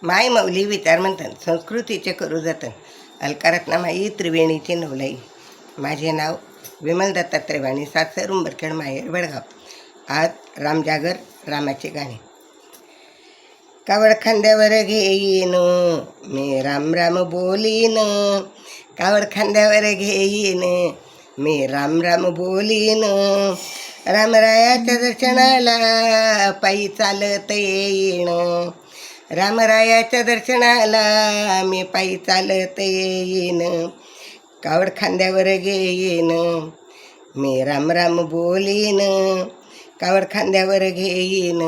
माय मौली विचार म्हणतात संस्कृतीचे करू जतन अलकारत्नामाई त्रिवेणीची नवलाई. माझे नाव विमल दत्तात्रय वाणी, सासर उंबरखेड, माहेर वडगाव. आज रामजागर, रामाचे गाणे. कावड खांद्यावर घेईन मी राम राम बोलीन, कावड खांद्यावर घेईन मी राम राम बोलीन. रामरायाच्या दर्शनाला पायी चालत येईन, रामरायाच्या दर्शनाला मी पायी चालत येईन. कावड खांद्यावर घेईन मी राम राम बोलीन, कावड खांद्यावर घेईन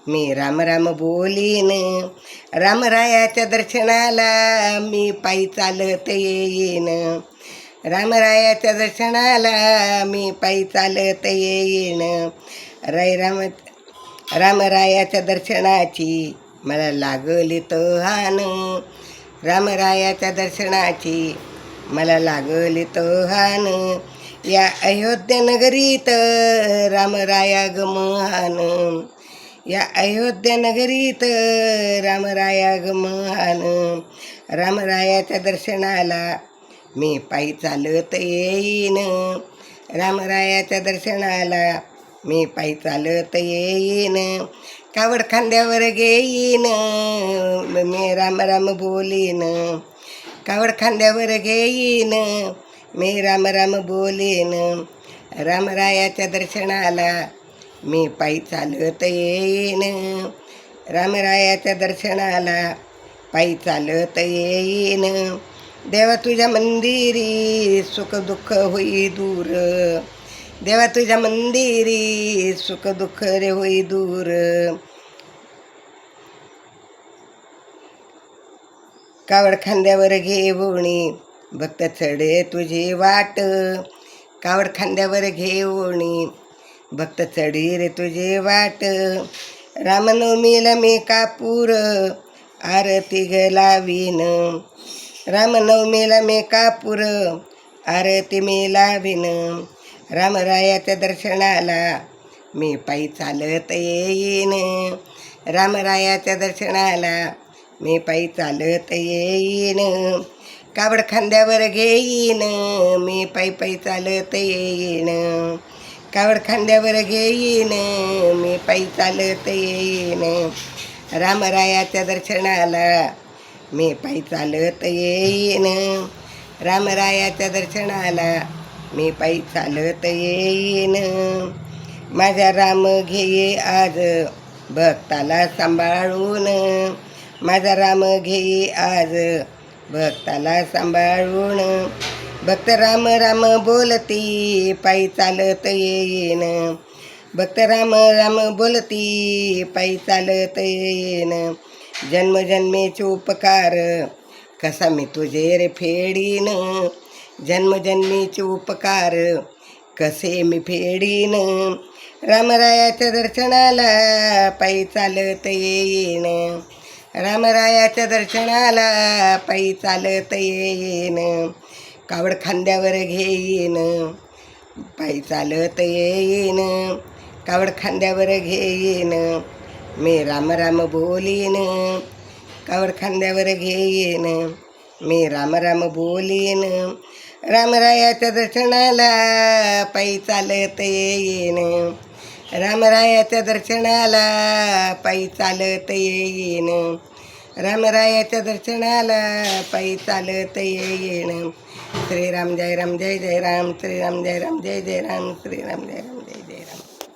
मी राम राम बोलीन. रामरायाच्या दर्शनाला मी पायी चालत येईन, रामरायाच्या दर्शनाला मी पायी चालत येईन. रामरायाच्या दर्शनाची मला लागली तहान, रामरायाच्या दर्शनाची मला लागली तहान. या अयोध्या नगरीत रामराया गमहान, या अयोध्या नगरीत रामराया गमहान. रामरायाच्या दर्शनाला मी पायी चालत येईन, रामरायाच्या दर्शनाला मी पायी चालत येईन. कावड खांद्यावर घेईन मी राम राम बोलीन, कावड खांद्यावर घेईन मी राम राम बोलीन. रामरायाच्या दर्शनाला मी पायी चालत येईन, रामरायाच्या दर्शनाला पायी चालत येईन. देवा तुझ्या मंदिरी सुख दुःख होई दूर, देवा तुझ्या मंदिरी सुख दुःख रे होई दूर. कावड खांद्यावर घेऊनी भक्त चढे तुझी वाट, कावड खांद्यावर घेऊनी भक्त चढी रे तुझी वाट. रामनवमीला मी कापूर आरती ग लावीन, रामनवमीला मी कापूर आरती मी लावीन. रामरायाच्या दर्शनाला मी पायी चालत येईन, रामरायाच्या दर्शनाला मी पायी चालत येईन. कावड खांद्यावर घेईन मी पायी पायी चालत येईन, कावड खांद्यावर घेईन मी पायी चालत येईन. रामरायाच्या दर्शनाला मी पायी चालत येईन, रामरायाच्या दर्शनाला मी पायी चालत येईन. माझा राम घेये आज भक्ताला सांभाळून, माझा राम घेये आज भक्ताला सांभाळून. भक्त राम राम बोलती पायी चालत येईन, भक्त राम राम बोलती पायी चालत येईन. जन्मजन्मेचे उपकार कसा मी तुझे रे फेडीन, जन्मजन्मीचे उपकार कसे मी फेडीन. रामरायाच्या दर्शनाला पायी चालत येईन, रामरायाच्या दर्शनाला पायी चालत येईन. कावड खांद्यावर घेईन पायी चालत येईन, कावड खांद्यावर घेईन मी राम राम बोलीन, कावड खांद्यावर घेईन मी राम राम बोलीन. रामरायाच्या दर्शनाला पायी चालत येईन, रामरायाच्या दर्शनाला पायी चालत येईन, रामरायाच्या दर्शनाला पायी चालत येईन. श्रीराम जय राम जय जय राम, श्रीराम जय राम जय जय राम, श्रीराम जय राम.